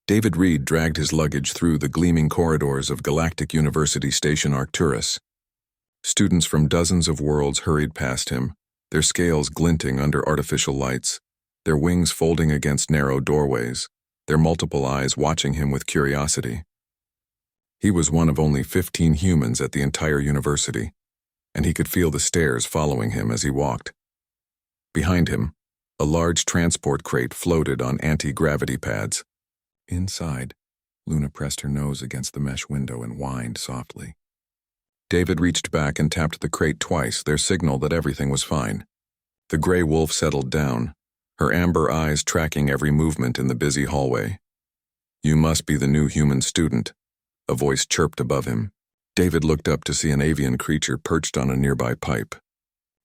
David Reed dragged his luggage through the gleaming corridors of Galactic University Station Arcturus. Students from dozens of worlds hurried past him, their scales glinting under artificial lights, their wings folding against narrow doorways, their multiple eyes watching him with curiosity. He was one of only 15 humans at the entire university, and he could feel the stares following him as he walked. Behind him, a large transport crate floated on anti-gravity pads. Inside, Luna pressed her nose against the mesh window and whined softly. David reached back and tapped the crate twice, their signal that everything was fine. The gray wolf settled down, her amber eyes tracking every movement in the busy hallway. "You must be the new human student," a voice chirped above him. David looked up to see an avian creature perched on a nearby pipe.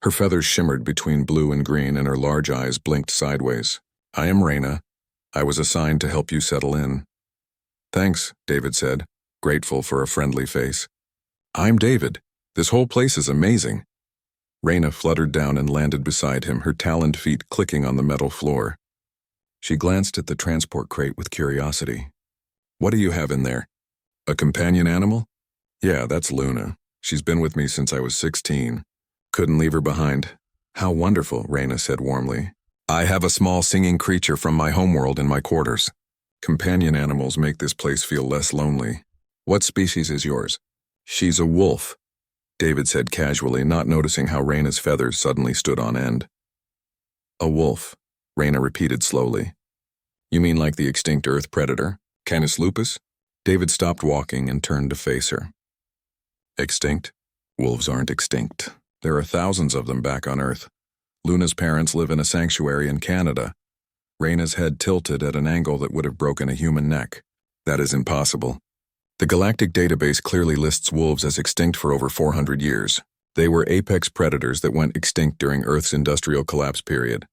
Her feathers shimmered between blue and green and her large eyes blinked sideways. "I am Reyna. I was assigned to help you settle in." "Thanks," David said, grateful for a friendly face. "I'm David. This whole place is amazing." Reyna fluttered down and landed beside him, her taloned feet clicking on the metal floor. She glanced at the transport crate with curiosity. "What do you have in there? A companion animal?" "Yeah, that's Luna. She's been with me since I was 16. Couldn't leave her behind." "How wonderful," Reyna said warmly. "I have a small singing creature from my homeworld in my quarters. Companion animals make this place feel less lonely. What species is yours?" "She's a wolf," David said casually, not noticing how Reyna's feathers suddenly stood on end. "A wolf," Reyna repeated slowly. "You mean like the extinct Earth predator, Canis lupus?" David stopped walking and turned to face her. "Extinct? Wolves aren't extinct. There are thousands of them back on Earth. Luna's parents live in a sanctuary in Canada." Reyna's head tilted at an angle that would have broken a human neck. "That is impossible. The Galactic database clearly lists wolves as extinct for over 400 years. They were apex predators that went extinct during Earth's industrial collapse period."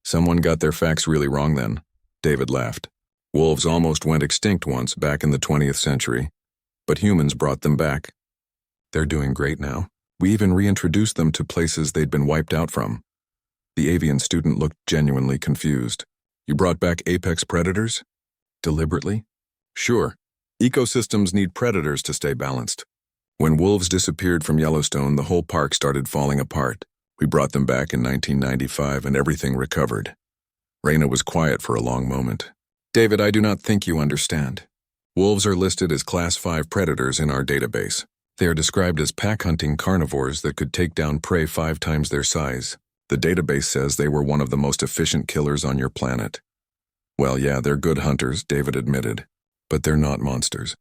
"Someone got their facts really wrong then," David laughed. "Wolves almost went extinct once back in the 20th century, but humans brought them back. They're doing great now. We even reintroduced them to places they'd been wiped out from." The avian student looked genuinely confused. "You brought back apex predators? Deliberately?" "Sure. Ecosystems need predators to stay balanced. When wolves disappeared from Yellowstone, the whole park started falling apart. We brought them back in 1995 and everything recovered." Reyna was quiet for a long moment. "David, I do not think you understand. Wolves are listed as Class 5 predators in our database. They are described as pack-hunting carnivores that could take down prey 5 times their size. The database says they were one of the most efficient killers on your planet." "Well, yeah, they're good hunters," David admitted. "But they're not monsters.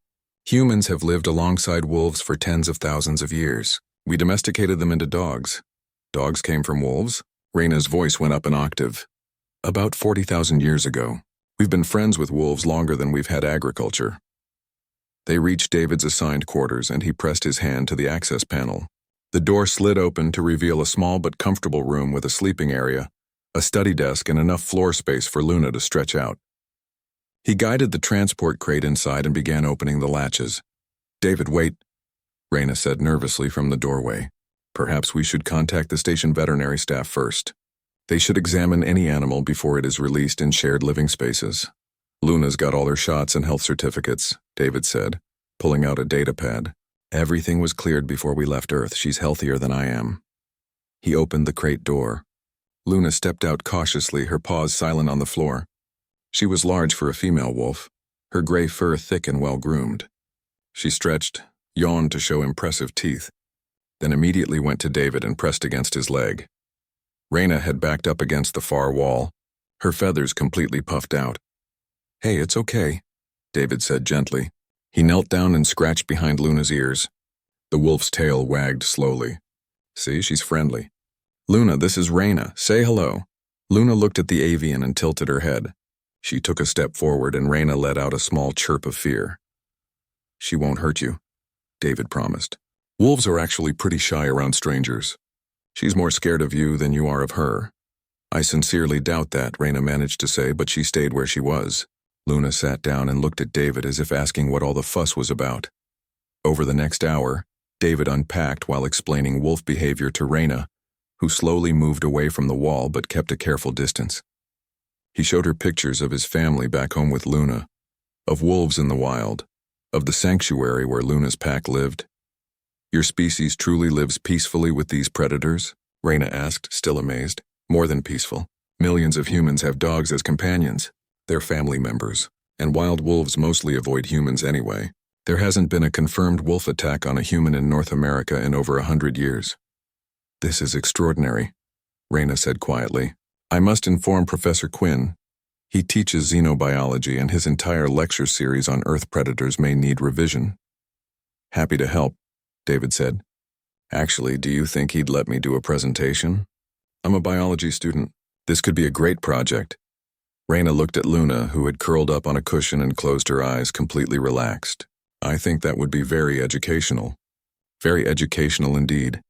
Humans have lived alongside wolves for tens of thousands of years. We domesticated them into dogs. Dogs came from wolves?" Reyna's voice went up an octave. "About 40,000 years ago. We've been friends with wolves longer than we've had agriculture." They reached David's assigned quarters and he pressed his hand to the access panel. The door slid open to reveal a small but comfortable room with a sleeping area, a study desk, and enough floor space for Luna to stretch out. He guided the transport crate inside and began opening the latches. "David, wait," Reyna said nervously from the doorway. "Perhaps we should contact the station veterinary staff first. They should examine any animal before it is released in shared living spaces." "Luna's got all her shots and health certificates," David said, pulling out a data pad. "Everything was cleared before we left Earth. She's healthier than I am." He opened the crate door. Luna stepped out cautiously, her paws silent on the floor. She was large for a female wolf, her gray fur thick and well-groomed. She stretched, yawned to show impressive teeth, then immediately went to David and pressed against his leg. Reyna had backed up against the far wall, her feathers completely puffed out. "Hey, it's okay," David said gently. He knelt down and scratched behind Luna's ears. The wolf's tail wagged slowly. "See, she's friendly." "Luna, this is Reyna. Say hello." Luna looked at the avian and tilted her head. She took a step forward and Reyna let out a small chirp of fear. "She won't hurt you," David promised. "Wolves are actually pretty shy around strangers. She's more scared of you than you are of her." "I sincerely doubt that," Reyna managed to say, but she stayed where she was. Luna sat down and looked at David as if asking what all the fuss was about. Over the next hour, David unpacked while explaining wolf behavior to Reyna, who slowly moved away from the wall but kept a careful distance. He showed her pictures of his family back home with Luna, of wolves in the wild, of the sanctuary where Luna's pack lived. Your species truly lives peacefully with these predators? Reyna asked, still amazed. More than peaceful. Millions of humans have dogs as companions. They're family members, and wild wolves mostly avoid humans anyway. There hasn't been a confirmed wolf attack on a human in North America in over 100 years. This is extraordinary, Reyna said quietly. I must inform Professor Quinn. He teaches xenobiology, and his entire lecture series on Earth predators may need revision. Happy to help, David said. Actually, do you think he'd let me do a presentation? I'm a biology student. This could be a great project. Reyna looked at Luna, who had curled up on a cushion and closed her eyes, completely relaxed. I think that would be very educational. Very educational indeed.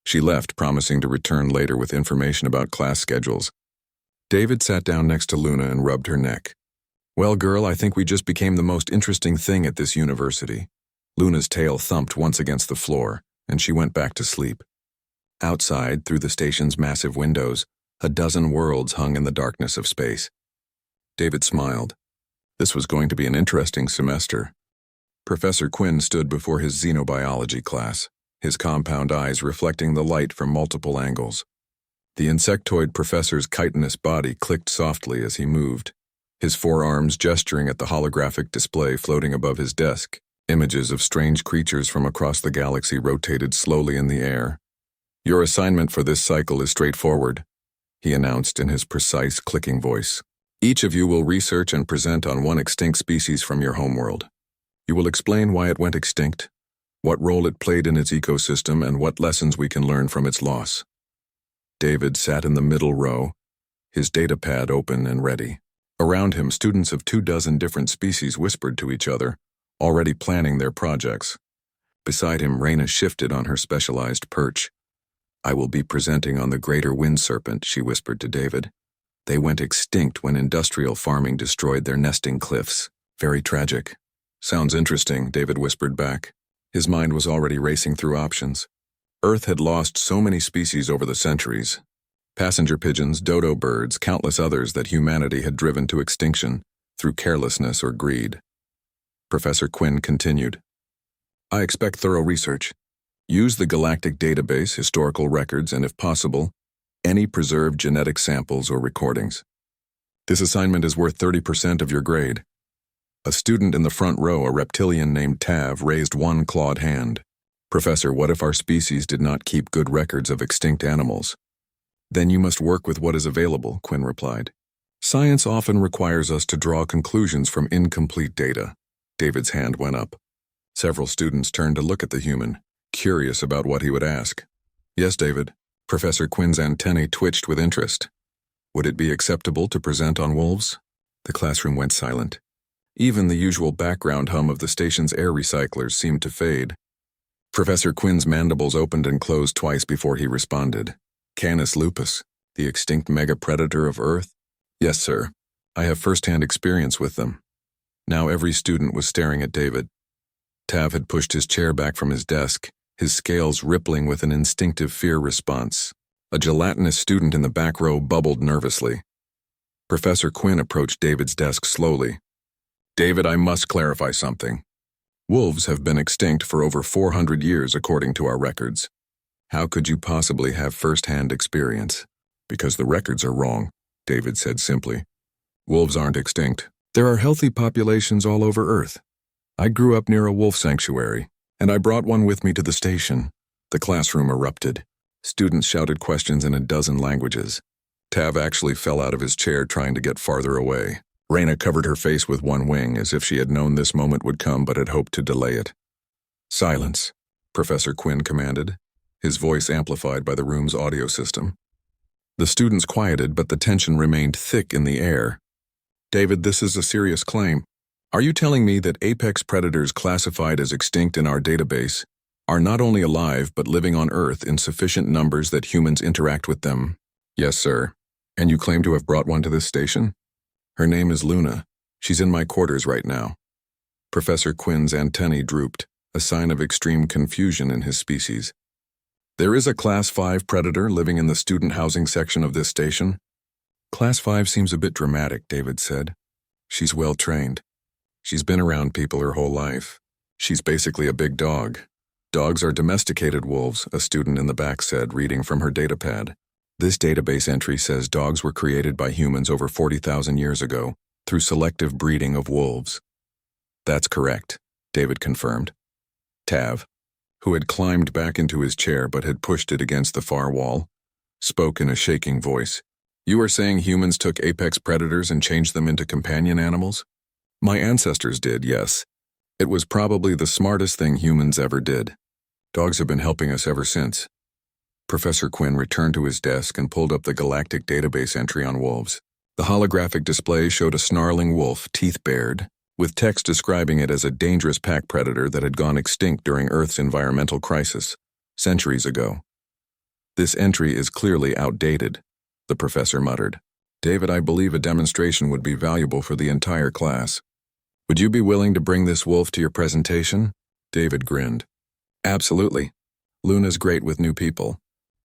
She left, promising to return later with information about class schedules. David sat down next to Luna and rubbed her neck. Well, girl, I think we just became the most interesting thing at this university. Luna's tail thumped once against the floor, and she went back to sleep. Outside, through the station's massive windows, a dozen worlds hung in the darkness of space. David smiled. This was going to be an interesting semester. Professor Quinn stood before his xenobiology class, his compound eyes reflecting the light from multiple angles. The insectoid professor's chitinous body clicked softly as he moved, his forearms gesturing at the holographic display floating above his desk. Images of strange creatures from across the galaxy rotated slowly in the air. Your assignment for this cycle is straightforward, he announced in his precise, clicking voice. Each of you will research and present on one extinct species from your homeworld. You will explain why it went extinct, what role it played in its ecosystem, and what lessons we can learn from its loss. David sat in the middle row, his datapad open and ready. Around him, students of 24 different species whispered to each other, already planning their projects. Beside him, Reyna shifted on her specialized perch. I will be presenting on the greater wind serpent, she whispered to David. They went extinct when industrial farming destroyed their nesting cliffs. Very tragic. Sounds interesting, David whispered back. His mind was already racing through options. Earth had lost so many species over the centuries. Passenger pigeons, dodo birds, countless others that humanity had driven to extinction through carelessness or greed. Professor Quinn continued. I expect thorough research. Use the Galactic database, historical records, and if possible, any preserved genetic samples or recordings. This assignment is worth 30% of your grade. A student in the front row, a reptilian named Tav, raised one clawed hand. Professor, what if our species did not keep good records of extinct animals? Then you must work with what is available, Quinn replied. Science often requires us to draw conclusions from incomplete data. David's hand went up. Several students turned to look at the human, curious about what he would ask. Yes, David. Professor Quinn's antennae twitched with interest. Would it be acceptable to present on wolves? The classroom went silent. Even the usual background hum of the station's air recyclers seemed to fade. Professor Quinn's mandibles opened and closed twice before he responded. Canis lupus, the extinct mega-predator of Earth? Yes, sir. I have first-hand experience with them. Now every student was staring at David. Tav had pushed his chair back from his desk, his scales rippling with an instinctive fear response. A gelatinous student in the back row bubbled nervously. Professor Quinn approached David's desk slowly. David, I must clarify something. Wolves have been extinct for over 400 years according to our records. How could you possibly have first-hand experience? Because the records are wrong, David said simply. Wolves aren't extinct. There are healthy populations all over Earth. I grew up near a wolf sanctuary, and I brought one with me to the station. The classroom erupted. Students shouted questions in a dozen languages. Tav actually fell out of his chair trying to get farther away. Reyna covered her face with one wing as if she had known this moment would come but had hoped to delay it. Silence, Professor Quinn commanded, his voice amplified by the room's audio system. The students quieted, but the tension remained thick in the air. David, this is a serious claim. Are you telling me that apex predators classified as extinct in our database are not only alive but living on Earth in sufficient numbers that humans interact with them? Yes, sir. And you claim to have brought one to this station? Her name is Luna. She's in my quarters right now. Professor Quinn's antennae drooped, a sign of extreme confusion in his species. There is a Class 5 predator living in the student housing section of this station. Class 5 seems a bit dramatic, David said. She's well trained. She's been around people her whole life. She's basically a big dog. Dogs are domesticated wolves, a student in the back said, reading from her datapad. This database entry says dogs were created by humans over 40,000 years ago through selective breeding of wolves. That's correct, David confirmed. Tav, who had climbed back into his chair but had pushed it against the far wall, spoke in a shaking voice. You are saying humans took apex predators and changed them into companion animals? My ancestors did, yes. It was probably the smartest thing humans ever did. Dogs have been helping us ever since. Professor Quinn returned to his desk and pulled up the galactic database entry on wolves. The holographic display showed a snarling wolf, teeth bared, with text describing it as a dangerous pack predator that had gone extinct during Earth's environmental crisis, centuries ago. This entry is clearly outdated, the professor muttered. David, I believe a demonstration would be valuable for the entire class. Would you be willing to bring this wolf to your presentation? David grinned. Absolutely. Luna's great with new people.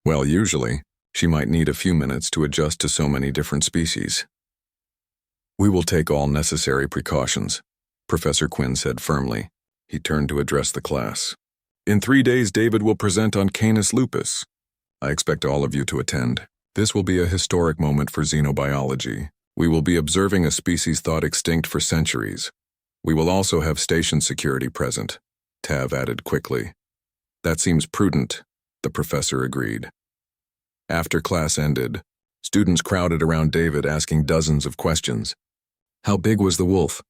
Well, usually, she might need a few minutes to adjust to so many different species. We will take all necessary precautions, Professor Quinn said firmly. He turned to address the class. In 3 days, David will present on Canis lupus. I expect all of you to attend. This will be a historic moment for xenobiology. We will be observing a species thought extinct for centuries. We will also have station security present, Tav added quickly. That seems prudent, the professor agreed. After class ended, students crowded around David asking dozens of questions. How big was the wolf?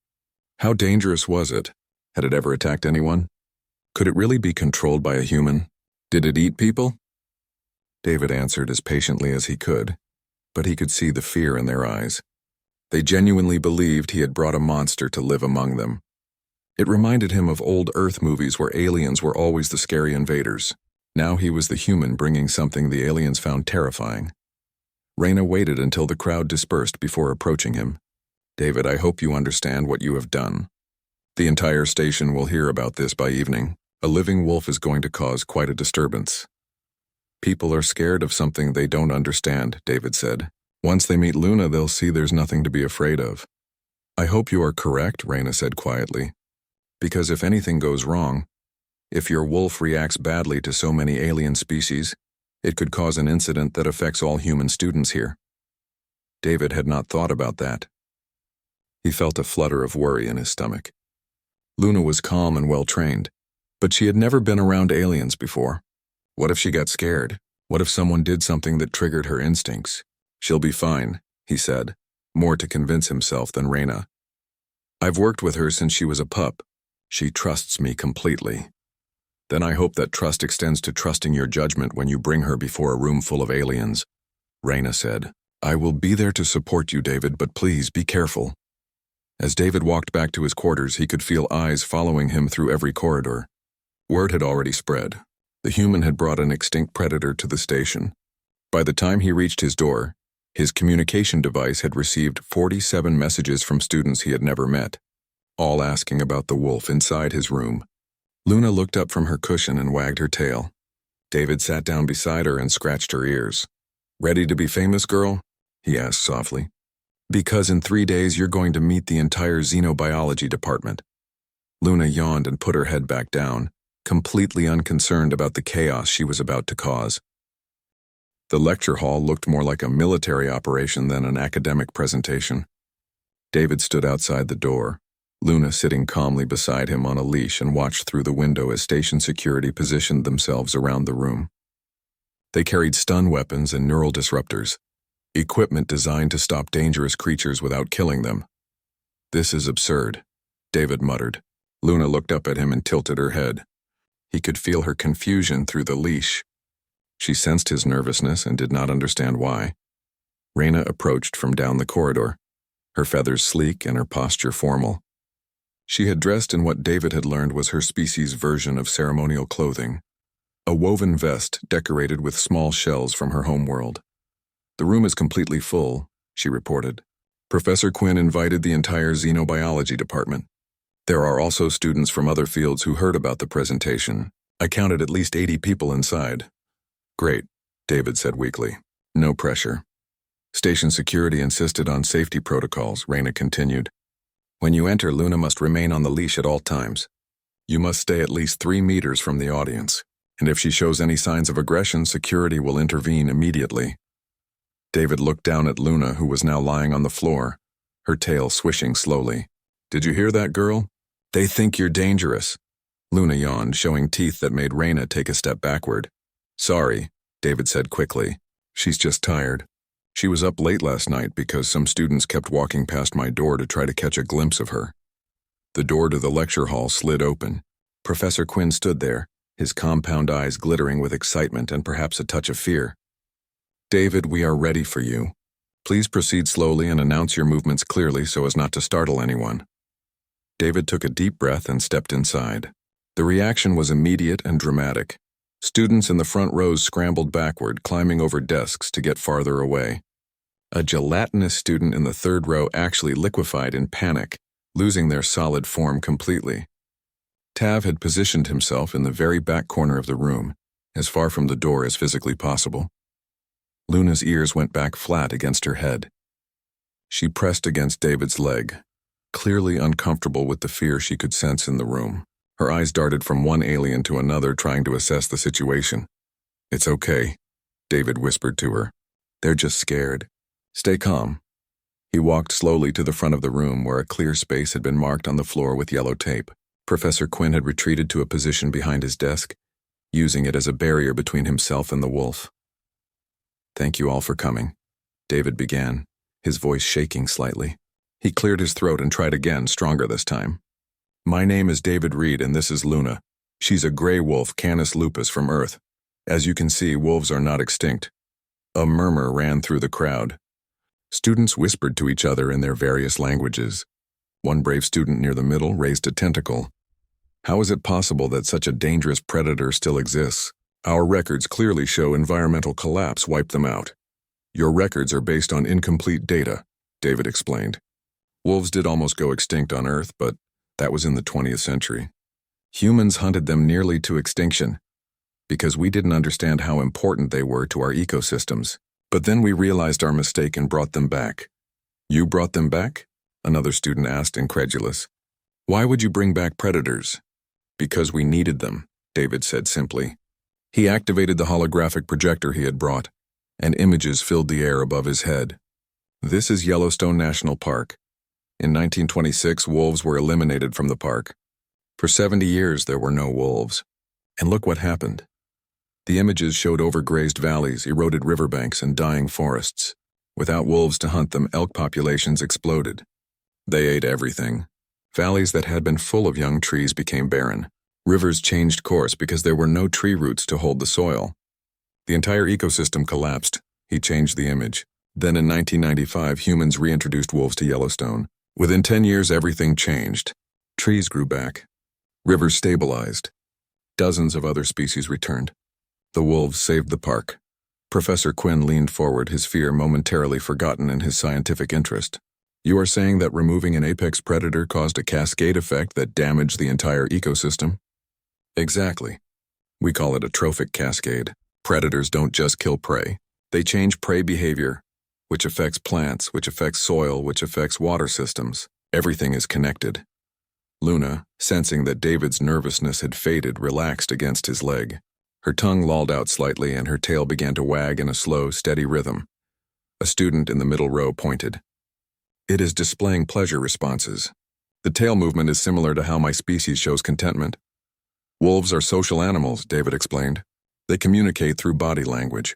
How dangerous was it? Had it ever attacked anyone? Could it really be controlled by a human? Did it eat people? David answered as patiently as he could, but he could see the fear in their eyes. They genuinely believed he had brought a monster to live among them. It reminded him of old Earth movies where aliens were always the scary invaders. Now he was the human bringing something the aliens found terrifying. Raina waited until the crowd dispersed before approaching him. David, I hope you understand what you have done. The entire station will hear about this by evening. A living wolf is going to cause quite a disturbance. People are scared of something they don't understand, David said. Once they meet Luna, they'll see there's nothing to be afraid of. I hope you are correct, Raina said quietly. Because if anything goes wrong, if your wolf reacts badly to so many alien species, it could cause an incident that affects all human students here. David had not thought about that. He felt a flutter of worry in his stomach. Luna was calm and well-trained, but she had never been around aliens before. What if she got scared? What if someone did something that triggered her instincts? She'll be fine, he said, more to convince himself than Raina. I've worked with her since she was a pup. She trusts me completely. Then I hope that trust extends to trusting your judgment when you bring her before a room full of aliens, Raina said. I will be there to support you, David, but please be careful. As David walked back to his quarters, he could feel eyes following him through every corridor. Word had already spread. The human had brought an extinct predator to the station. By the time he reached his door, his communication device had received 47 messages from students he had never met, all asking about the wolf inside his room. Luna looked up from her cushion and wagged her tail. David sat down beside her and scratched her ears. Ready to be famous, girl? He asked softly. Because in 3 days you're going to meet the entire xenobiology department. Luna yawned and put her head back down, completely unconcerned about the chaos she was about to cause. The lecture hall looked more like a military operation than an academic presentation. David stood outside the door, Luna sitting calmly beside him on a leash, and watched through the window as station security positioned themselves around the room. They carried stun weapons and neural disruptors, equipment designed to stop dangerous creatures without killing them. This is absurd, David muttered. Luna looked up at him and tilted her head. He could feel her confusion through the leash. She sensed his nervousness and did not understand why. Raina approached from down the corridor, her feathers sleek and her posture formal. She had dressed in what David had learned was her species' version of ceremonial clothing, a woven vest decorated with small shells from her homeworld. The room is completely full, she reported. Professor Quinn invited the entire xenobiology department. There are also students from other fields who heard about the presentation. I counted at least 80 people inside. Great, David said weakly. No pressure. Station security insisted on safety protocols, Raina continued. When you enter, Luna must remain on the leash at all times. You must stay at least 3 meters from the audience, and if she shows any signs of aggression, security will intervene immediately. David looked down at Luna, who was now lying on the floor, her tail swishing slowly. Did you hear that, girl? They think you're dangerous. Luna yawned, showing teeth that made Raina take a step backward. Sorry, David said quickly. She's just tired. She was up late last night because some students kept walking past my door to try to catch a glimpse of her. The door to the lecture hall slid open. Professor Quinn stood there, his compound eyes glittering with excitement and perhaps a touch of fear. David, we are ready for you. Please proceed slowly and announce your movements clearly so as not to startle anyone. David took a deep breath and stepped inside. The reaction was immediate and dramatic. Students in the front rows scrambled backward, climbing over desks to get farther away. A gelatinous student in the third row actually liquefied in panic, losing their solid form completely. Tav had positioned himself in the very back corner of the room, as far from the door as physically possible. Luna's ears went back flat against her head. She pressed against David's leg, clearly uncomfortable with the fear she could sense in the room. Her eyes darted from one alien to another, trying to assess the situation. It's okay, David whispered to her. They're just scared. Stay calm. He walked slowly to the front of the room where a clear space had been marked on the floor with yellow tape. Professor Quinn had retreated to a position behind his desk, using it as a barrier between himself and the wolf. Thank you all for coming, David began, his voice shaking slightly. He cleared his throat and tried again, stronger this time. My name is David Reed, and this is Luna. She's a gray wolf, Canis lupus, from Earth. As you can see, wolves are not extinct. A murmur ran through the crowd. Students whispered to each other in their various languages. One brave student near the middle raised a tentacle. How is it possible that such a dangerous predator still exists? Our records clearly show environmental collapse wiped them out. Your records are based on incomplete data, David explained. Wolves did almost go extinct on Earth, but that was in the 20th century. Humans hunted them nearly to extinction because we didn't understand how important they were to our ecosystems. But then we realized our mistake and brought them back. You brought them back? Another student asked, incredulous. Why would you bring back predators? Because we needed them, David said simply. He activated the holographic projector he had brought, and images filled the air above his head. This is Yellowstone National Park. In 1926, wolves were eliminated from the park. For 70 years, there were no wolves. And look what happened. The images showed overgrazed valleys, eroded riverbanks, and dying forests. Without wolves to hunt them, elk populations exploded. They ate everything. Valleys that had been full of young trees became barren. Rivers changed course because there were no tree roots to hold the soil. The entire ecosystem collapsed. He changed the image. Then in 1995, humans reintroduced wolves to Yellowstone. Within 10 years, everything changed. Trees grew back. Rivers stabilized. Dozens of other species returned. The wolves saved the park. Professor Quinn leaned forward, his fear momentarily forgotten in his scientific interest. You are saying that removing an apex predator caused a cascade effect that damaged the entire ecosystem? Exactly. We call it a trophic cascade. Predators don't just kill prey. They change prey behavior, which affects plants, which affects soil, which affects water systems. Everything is connected. Luna, sensing that David's nervousness had faded, relaxed against his leg. Her tongue lolled out slightly and her tail began to wag in a slow, steady rhythm. A student in the middle row pointed. It is displaying pleasure responses. The tail movement is similar to how my species shows contentment. Wolves are social animals, David explained. They communicate through body language.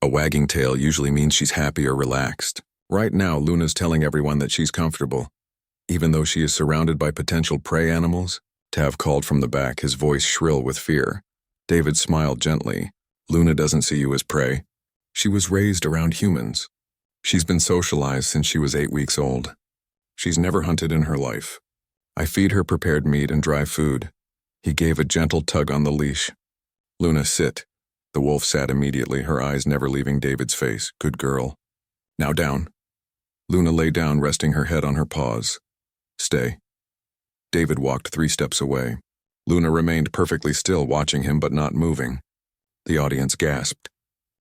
A wagging tail usually means she's happy or relaxed. Right now, Luna's telling everyone that she's comfortable. Even though she is surrounded by potential prey animals, Tav called from the back, his voice shrill with fear. David smiled gently. Luna doesn't see you as prey. She was raised around humans. She's been socialized since she was 8 weeks old. She's never hunted in her life. I feed her prepared meat and dry food. He gave a gentle tug on the leash. Luna, sit. The wolf sat immediately, her eyes never leaving David's face. Good girl. Now down. Luna lay down, resting her head on her paws. Stay. David walked 3 steps away. Luna remained perfectly still, watching him but not moving. The audience gasped.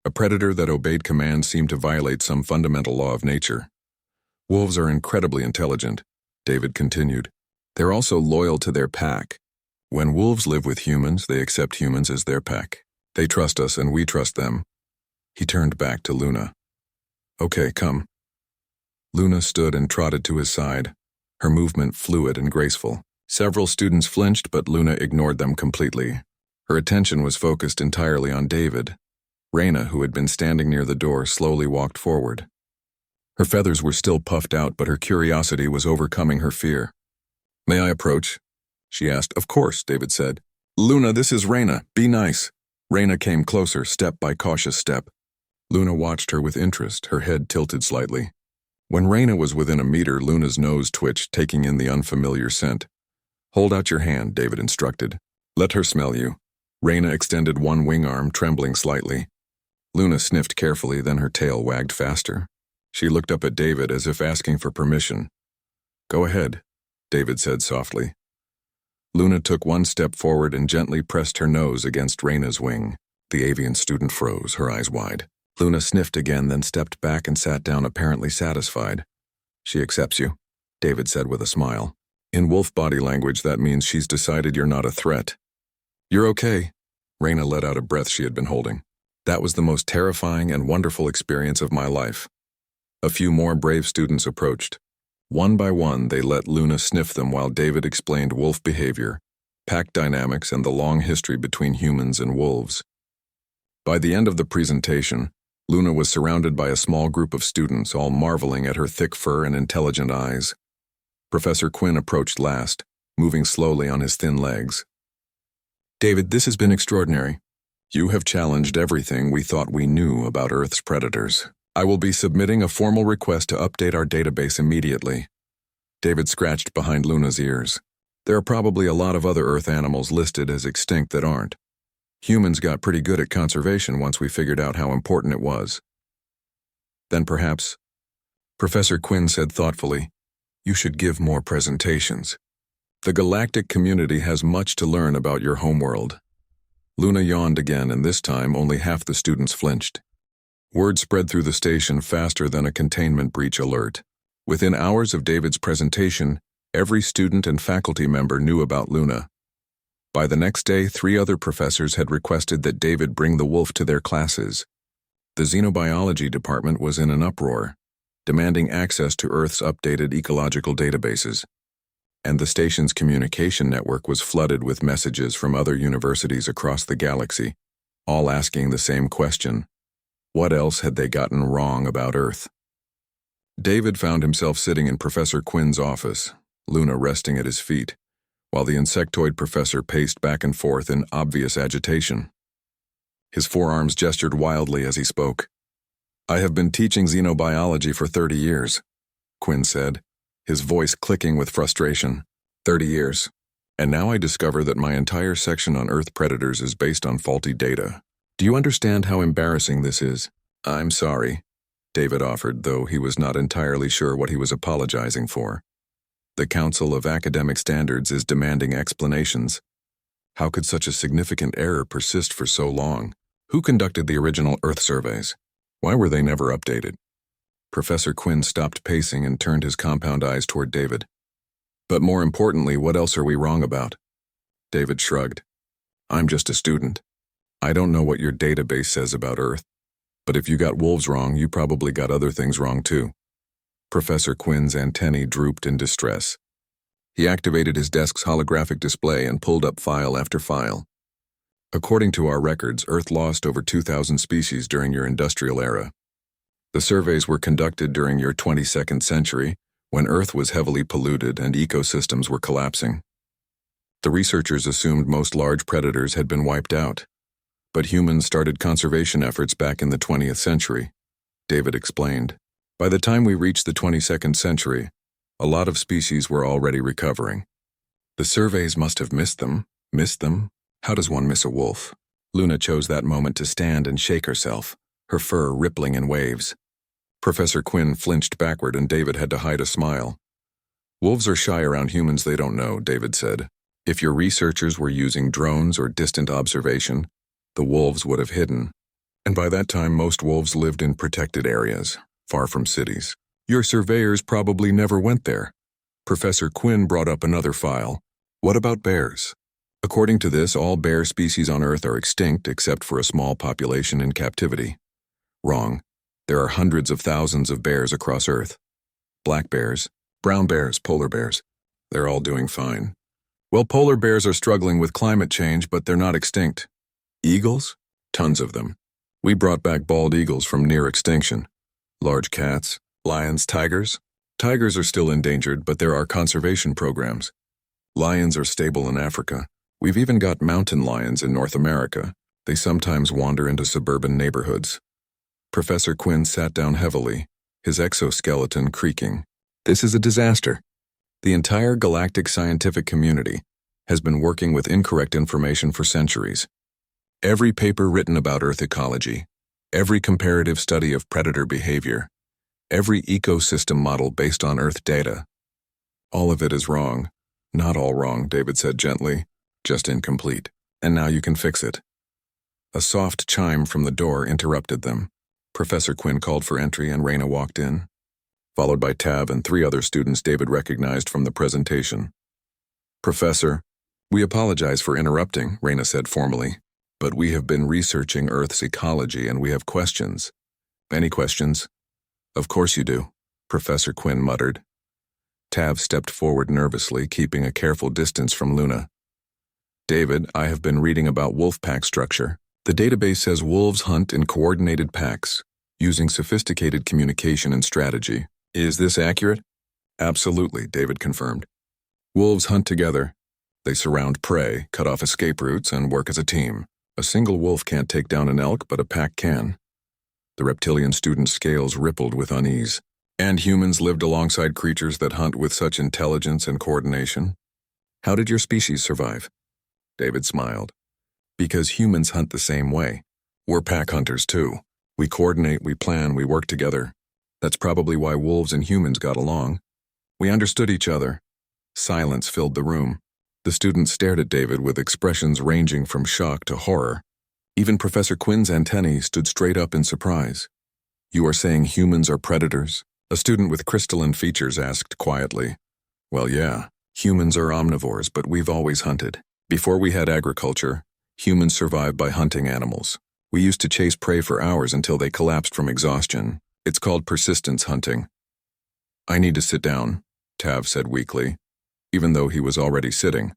A predator that obeyed commands seemed to violate some fundamental law of nature. Wolves are incredibly intelligent. David continued. They're also loyal to their pack. When wolves live with humans, they accept humans as their pack. They trust us and we trust them. He turned back to Luna. Okay, come. Luna stood and trotted to his side, her movement fluid and graceful. Several students flinched, but Luna ignored them completely. Her attention was focused entirely on David. Reyna, who had been standing near the door, slowly walked forward. Her feathers were still puffed out, but her curiosity was overcoming her fear. May I approach? She asked. Of course, David said. Luna, this is Reyna. Be nice. Reyna came closer, step by cautious step. Luna watched her with interest, her head tilted slightly. When Reyna was within a meter, Luna's nose twitched, taking in the unfamiliar scent. Hold out your hand, David instructed. Let her smell you. Reyna extended one wing arm, trembling slightly. Luna sniffed carefully, then her tail wagged faster. She looked up at David as if asking for permission. Go ahead, David said softly. Luna took one step forward and gently pressed her nose against Reyna's wing. The avian student froze, her eyes wide. Luna sniffed again, then stepped back and sat down, apparently satisfied. She accepts you, David said with a smile. In wolf body language, that means she's decided you're not a threat. You're okay. Reyna let out a breath she had been holding. That was the most terrifying and wonderful experience of my life. A few more brave students approached. One by one, they let Luna sniff them while David explained wolf behavior, pack dynamics, and the long history between humans and wolves. By the end of the presentation, Luna was surrounded by a small group of students, all marveling at her thick fur and intelligent eyes. Professor Quinn approached last, moving slowly on his thin legs. David, this has been extraordinary. You have challenged everything we thought we knew about Earth's predators. I will be submitting a formal request to update our database immediately. David scratched behind Luna's ears. There are probably a lot of other Earth animals listed as extinct that aren't. Humans got pretty good at conservation once we figured out how important it was. Then perhaps, Professor Quinn said thoughtfully, you should give more presentations. The galactic community has much to learn about your homeworld. Luna yawned again, and this time only half the students flinched. Word spread through the station faster than a containment breach alert. Within hours of David's presentation, every student and faculty member knew about Luna. By the next day, 3 other professors had requested that David bring the wolf to their classes. The xenobiology department was in an uproar, demanding access to Earth's updated ecological databases. And the station's communication network was flooded with messages from other universities across the galaxy, all asking the same question. What else had they gotten wrong about Earth? David found himself sitting in Professor Quinn's office, Luna resting at his feet, while the insectoid professor paced back and forth in obvious agitation. His forearms gestured wildly as he spoke. I have been teaching xenobiology for 30 years, Quinn said, his voice clicking with frustration. 30 years. And now I discover that my entire section on Earth predators is based on faulty data. Do you understand how embarrassing this is? I'm sorry, David offered, though he was not entirely sure what he was apologizing for. The Council of Academic Standards is demanding explanations. How could such a significant error persist for so long? Who conducted the original Earth surveys? Why were they never updated? Professor Quinn stopped pacing and turned his compound eyes toward David. But more importantly, what else are we wrong about? David shrugged. I'm just a student. I don't know what your database says about Earth, but if you got wolves wrong, you probably got other things wrong too. Professor Quinn's antennae drooped in distress. He activated his desk's holographic display and pulled up file after file. According to our records, Earth lost over 2,000 species during your industrial era. The surveys were conducted during your 22nd century, when Earth was heavily polluted and ecosystems were collapsing. The researchers assumed most large predators had been wiped out, but humans started conservation efforts back in the 20th century, David explained. By the time we reached the 22nd century, a lot of species were already recovering. The surveys must have missed them. Missed them? How does one miss a wolf? Luna chose that moment to stand and shake herself, her fur rippling in waves. Professor Quinn flinched backward and David had to hide a smile. Wolves are shy around humans they don't know, David said. If your researchers were using drones or distant observation, the wolves would have hidden. And by that time, most wolves lived in protected areas, far from cities. Your surveyors probably never went there. Professor Quinn brought up another file. What about bears? According to this, all bear species on Earth are extinct except for a small population in captivity. Wrong. There are hundreds of thousands of bears across Earth. Black bears, brown bears, polar bears. They're all doing fine. Well, polar bears are struggling with climate change, but they're not extinct. Eagles? Tons of them. We brought back bald eagles from near extinction. Large cats, lions, tigers? Tigers are still endangered, but there are conservation programs. Lions are stable in Africa. We've even got mountain lions in North America. They sometimes wander into suburban neighborhoods. Professor Quinn sat down heavily, his exoskeleton creaking. This is a disaster. The entire galactic scientific community has been working with incorrect information for centuries. Every paper written about Earth ecology, every comparative study of predator behavior, every ecosystem model based on Earth data. All of it is wrong. Not all wrong, David said gently, just incomplete. And now you can fix it. A soft chime from the door interrupted them. Professor Quinn called for entry and Raina walked in, followed by Tav and 3 other students David recognized from the presentation. Professor, we apologize for interrupting, Raina said formally, but we have been researching Earth's ecology and we have questions. Any questions? Of course you do, Professor Quinn muttered. Tav stepped forward nervously, keeping a careful distance from Luna. David, I have been reading about wolf pack structure. The database says wolves hunt in coordinated packs, using sophisticated communication and strategy. Is this accurate? Absolutely, David confirmed. Wolves hunt together. They surround prey, cut off escape routes, and work as a team. A single wolf can't take down an elk, but a pack can. The reptilian student's scales rippled with unease. And humans lived alongside creatures that hunt with such intelligence and coordination? How did your species survive? David smiled. Because humans hunt the same way. We're pack hunters too. We coordinate, we plan, we work together. That's probably why wolves and humans got along. We understood each other. Silence filled the room. The students stared at David with expressions ranging from shock to horror. Even Professor Quinn's antennae stood straight up in surprise. You are saying humans are predators? A student with crystalline features asked quietly. Well, yeah, humans are omnivores, but we've always hunted. Before we had agriculture, humans survived by hunting animals. We used to chase prey for hours until they collapsed from exhaustion. It's called persistence hunting. I need to sit down, Tav said weakly, even though he was already sitting.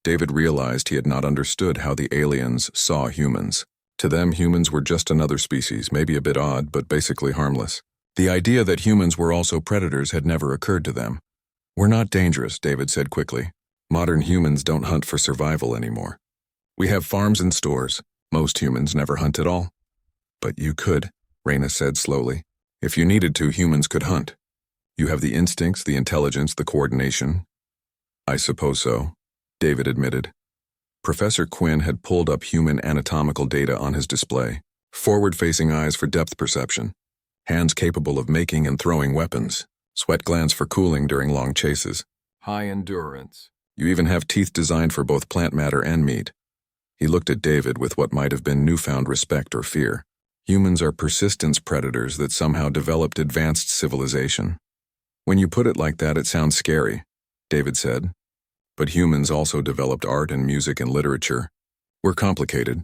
David realized he had not understood how the aliens saw humans. To them, humans were just another species, maybe a bit odd, but basically harmless. The idea that humans were also predators had never occurred to them. We're not dangerous, David said quickly. Modern humans don't hunt for survival anymore. We have farms and stores. Most humans never hunt at all. But you could, Raina said slowly. If you needed to, humans could hunt. You have the instincts, the intelligence, the coordination. I suppose so, David admitted. Professor Quinn had pulled up human anatomical data on his display. Forward-facing eyes for depth perception. Hands capable of making and throwing weapons. Sweat glands for cooling during long chases. High endurance. You even have teeth designed for both plant matter and meat. He looked at David with what might have been newfound respect or fear. Humans are persistence predators that somehow developed advanced civilization. When you put it like that, it sounds scary, David said. But humans also developed art and music and literature. We're complicated.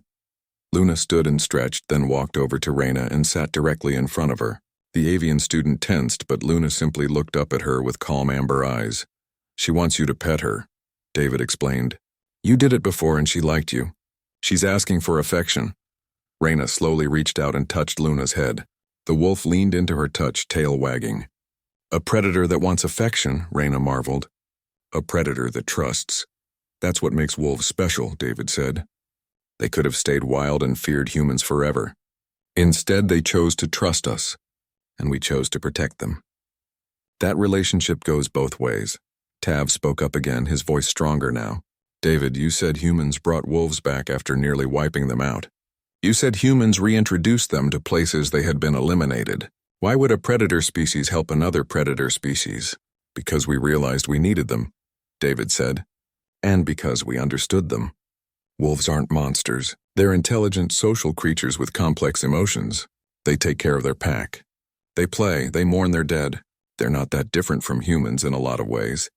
Luna stood and stretched, then walked over to Raina and sat directly in front of her. The avian student tensed, but Luna simply looked up at her with calm amber eyes. She wants you to pet her, David explained. You did it before and she liked you. She's asking for affection. Raina slowly reached out and touched Luna's head. The wolf leaned into her touch, tail wagging. A predator that wants affection, Raina marveled. A predator that trusts. That's what makes wolves special, David said. They could have stayed wild and feared humans forever. Instead, they chose to trust us, and we chose to protect them. That relationship goes both ways. Tav spoke up again, his voice stronger now. David, you said humans brought wolves back after nearly wiping them out. You said humans reintroduced them to places they had been eliminated. Why would a predator species help another predator species? Because we realized we needed them, David said. And because we understood them. Wolves aren't monsters. They're intelligent social creatures with complex emotions. They take care of their pack. They play, they mourn their dead. They're not that different from humans in a lot of ways.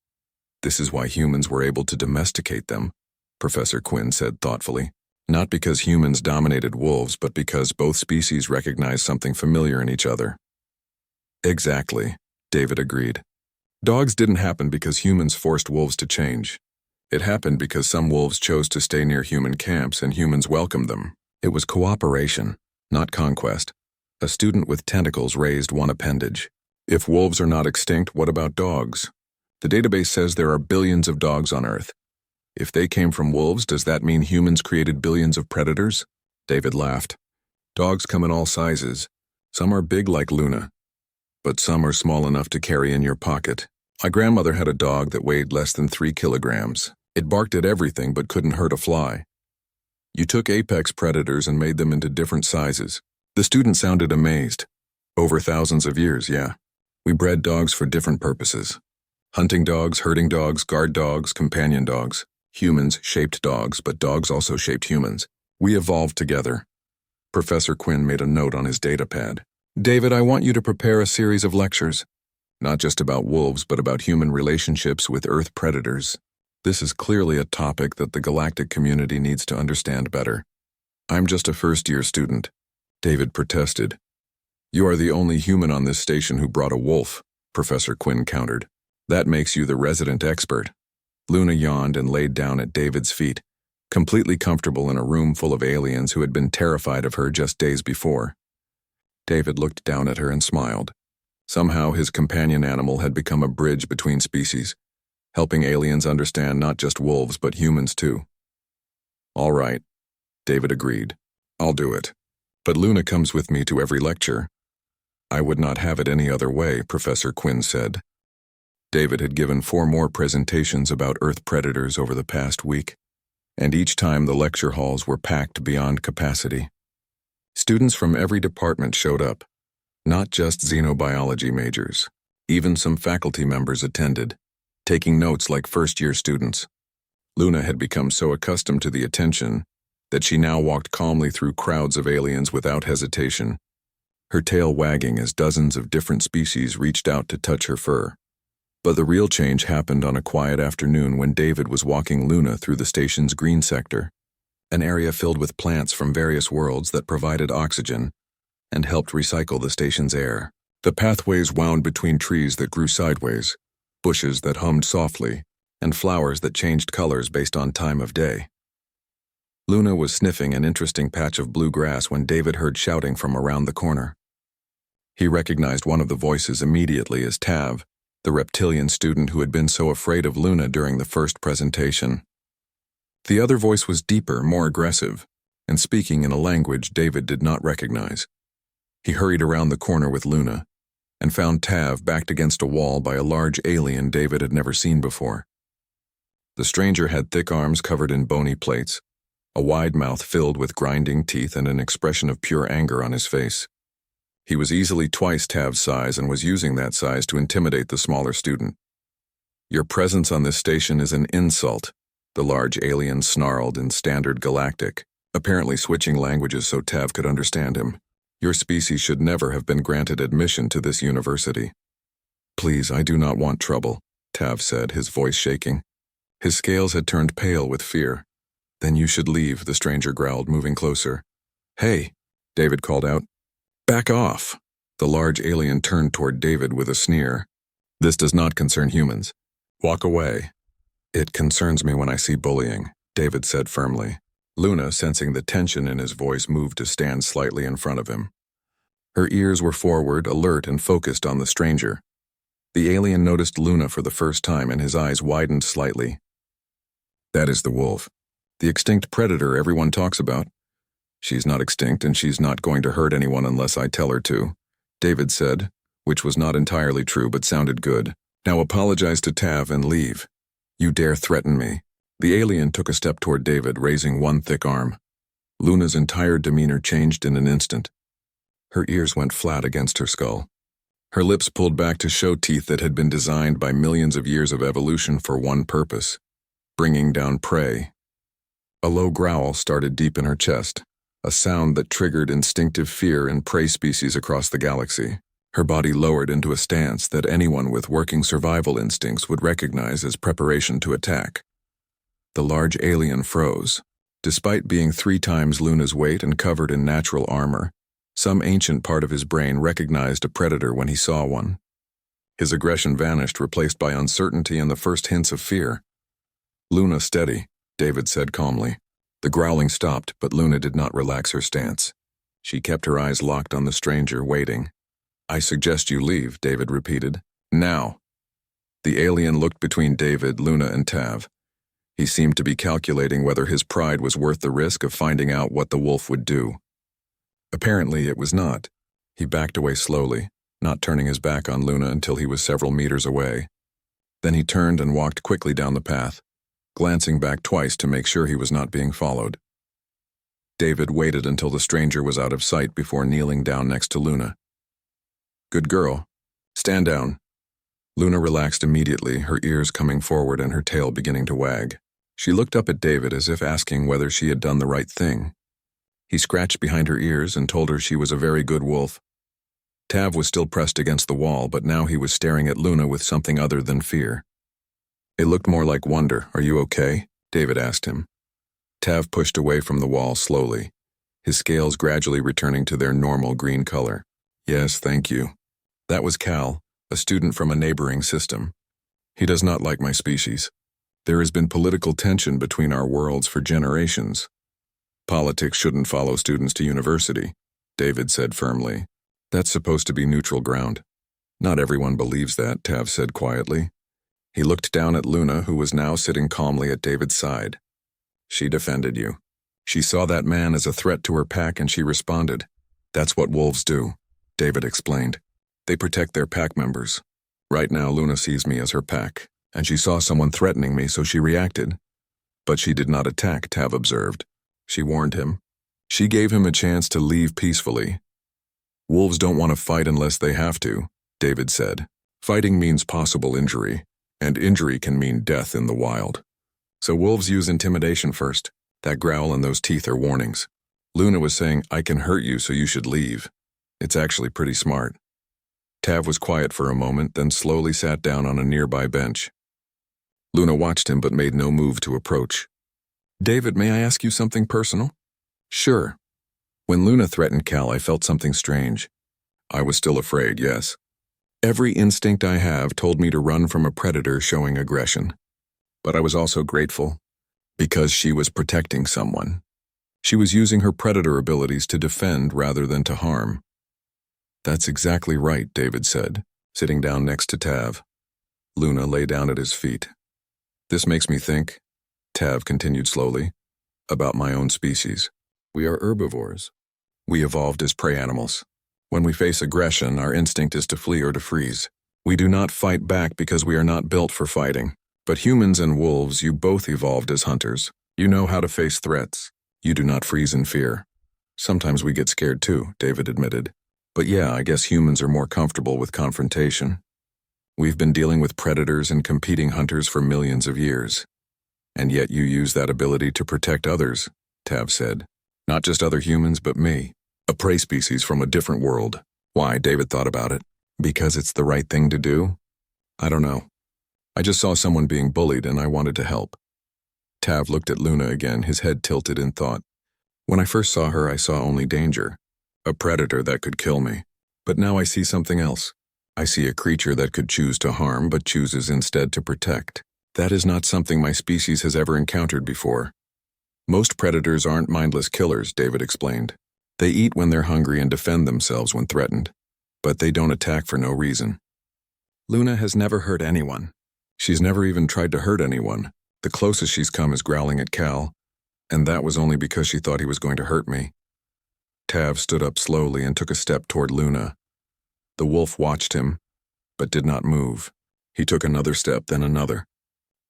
This is why humans were able to domesticate them, Professor Quinn said thoughtfully. Not because humans dominated wolves, but because both species recognized something familiar in each other. Exactly, David agreed. Dogs didn't happen because humans forced wolves to change. It happened because some wolves chose to stay near human camps and humans welcomed them. It was cooperation, not conquest. A student with tentacles raised one appendage. If wolves are not extinct, what about dogs? The database says there are billions of dogs on Earth. If they came from wolves, does that mean humans created billions of predators? David laughed. Dogs come in all sizes. Some are big like Luna, but some are small enough to carry in your pocket. My grandmother had a dog that weighed less than 3 kilograms. It barked at everything but couldn't hurt a fly. You took apex predators and made them into different sizes. The student sounded amazed. Over thousands of years, yeah. We bred dogs for different purposes. Hunting dogs, herding dogs, guard dogs, companion dogs. Humans shaped dogs, but dogs also shaped humans. We evolved together. Professor Quinn made a note on his data pad. David, I want you to prepare a series of lectures. Not just about wolves, but about human relationships with Earth predators. This is clearly a topic that the galactic community needs to understand better. I'm just a first-year student, David protested. You are the only human on this station who brought a wolf, Professor Quinn countered. That makes you the resident expert. Luna yawned and laid down at David's feet, completely comfortable in a room full of aliens who had been terrified of her just days before. David looked down at her and smiled. Somehow his companion animal had become a bridge between species, helping aliens understand not just wolves but humans too. All right, David agreed. I'll do it. But Luna comes with me to every lecture. I would not have it any other way, Professor Quinn said. David had given 4 more presentations about Earth predators over the past week, and each time the lecture halls were packed beyond capacity. Students from every department showed up, not just xenobiology majors. Even some faculty members attended, taking notes like first-year students. Luna had become so accustomed to the attention that she now walked calmly through crowds of aliens without hesitation, her tail wagging as dozens of different species reached out to touch her fur. But the real change happened on a quiet afternoon when David was walking Luna through the station's green sector, an area filled with plants from various worlds that provided oxygen and helped recycle the station's air. The pathways wound between trees that grew sideways, bushes that hummed softly, and flowers that changed colors based on time of day. Luna was sniffing an interesting patch of blue grass when David heard shouting from around the corner. He recognized one of the voices immediately as Tav, the reptilian student who had been so afraid of Luna during the first presentation. The other voice was deeper, more aggressive, and speaking in a language David did not recognize. He hurried around the corner with Luna, and found Tav backed against a wall by a large alien David had never seen before. The stranger had thick arms covered in bony plates, a wide mouth filled with grinding teeth, and an expression of pure anger on his face. He was easily twice Tav's size and was using that size to intimidate the smaller student. Your presence on this station is an insult, the large alien snarled in standard galactic, apparently switching languages so Tav could understand him. Your species should never have been granted admission to this university. Please, I do not want trouble, Tav said, his voice shaking. His scales had turned pale with fear. Then you should leave, the stranger growled, moving closer. Hey, David called out. Back off. The large alien turned toward David with a sneer. This does not concern humans. Walk away. It concerns me when I see bullying, David said firmly. Luna, sensing the tension in his voice, moved to stand slightly in front of him. Her ears were forward, alert, and focused on the stranger. The alien noticed Luna for the first time, and his eyes widened slightly. That is the wolf, the extinct predator everyone talks about. She's not extinct, and she's not going to hurt anyone unless I tell her to, David said, which was not entirely true but sounded good. Now apologize to Tav and leave. You dare threaten me. The alien took a step toward David, raising one thick arm. Luna's entire demeanor changed in an instant. Her ears went flat against her skull. Her lips pulled back to show teeth that had been designed by millions of years of evolution for one purpose: bringing down prey. A low growl started deep in her chest, a sound that triggered instinctive fear in prey species across the galaxy. Her body lowered into a stance that anyone with working survival instincts would recognize as preparation to attack. The large alien froze. Despite being 3 times Luna's weight and covered in natural armor, some ancient part of his brain recognized a predator when he saw one. His aggression vanished, replaced by uncertainty and the first hints of fear. "Luna, steady," David said calmly. The growling stopped, but Luna did not relax her stance. She kept her eyes locked on the stranger, waiting. "I suggest you leave," David repeated. "Now." The alien looked between David, Luna, and Tav. He seemed to be calculating whether his pride was worth the risk of finding out what the wolf would do. Apparently it was not. He backed away slowly, not turning his back on Luna until he was several meters away. Then he turned and walked quickly down the path, glancing back twice to make sure he was not being followed. David waited until the stranger was out of sight before kneeling down next to Luna. "Good girl. Stand down." Luna relaxed immediately, her ears coming forward and her tail beginning to wag. She looked up at David as if asking whether she had done the right thing. He scratched behind her ears and told her she was a very good wolf. Tav was still pressed against the wall, but now he was staring at Luna with something other than fear. It looked more like wonder. "Are you okay?" David asked him. Tav pushed away from the wall slowly, his scales gradually returning to their normal green color. "Yes, thank you." That was Cal, a student from a neighboring system. "He does not like my species. There has been political tension between our worlds for generations. Politics shouldn't follow students to university," David said firmly. "That's supposed to be neutral ground." "Not everyone believes that," Tav said quietly. He looked down at Luna, who was now sitting calmly at David's side. "She defended you. She saw that man as a threat to her pack and she responded. That's what wolves do," David explained. "They protect their pack members. Right now Luna sees me as her pack, and she saw someone threatening me, so she reacted. But she did not attack," Tav observed. "She warned him. She gave him a chance to leave peacefully." "Wolves don't want to fight unless they have to," David said. "Fighting means possible injury, and injury can mean death in the wild. So wolves use intimidation first. That growl and those teeth are warnings. Luna was saying, 'I can hurt you, so you should leave.' It's actually pretty smart." Tav was quiet for a moment, then slowly sat down on a nearby bench. Luna watched him but made no move to approach. "David, may I ask you something personal?" "Sure." "When Luna threatened Cal, I felt something strange. I was still afraid, yes. Every instinct I have told me to run from a predator showing aggression. But I was also grateful, because she was protecting someone. She was using her predator abilities to defend rather than to harm." "That's exactly right," David said, sitting down next to Tav. Luna lay down at his feet. "This makes me think," Tav continued slowly, "about my own species. We are herbivores. We evolved as prey animals. When we face aggression, our instinct is to flee or to freeze. We do not fight back because we are not built for fighting. But humans and wolves, you both evolved as hunters. You know how to face threats. You do not freeze in fear. Sometimes we get scared too," David admitted. "But yeah, I guess humans are more comfortable with confrontation. We've been dealing with predators and competing hunters for millions of years. And yet you use that ability to protect others," Tav said. "Not just other humans, but me. A prey species from a different world." "Why?" David thought about it. "Because it's the right thing to do? I don't know. I just saw someone being bullied and I wanted to help." Tav looked at Luna again, his head tilted in thought. "When I first saw her, I saw only danger. A predator that could kill me. But now I see something else. I see a creature that could choose to harm but chooses instead to protect. That is not something my species has ever encountered before. Most predators aren't mindless killers," David explained. "They eat when they're hungry and defend themselves when threatened. But they don't attack for no reason." "Luna has never hurt anyone." "She's never even tried to hurt anyone. The closest she's come is growling at Cal, and that was only because she thought he was going to hurt me." Tav stood up slowly and took a step toward Luna. The wolf watched him, but did not move. He took another step, then another.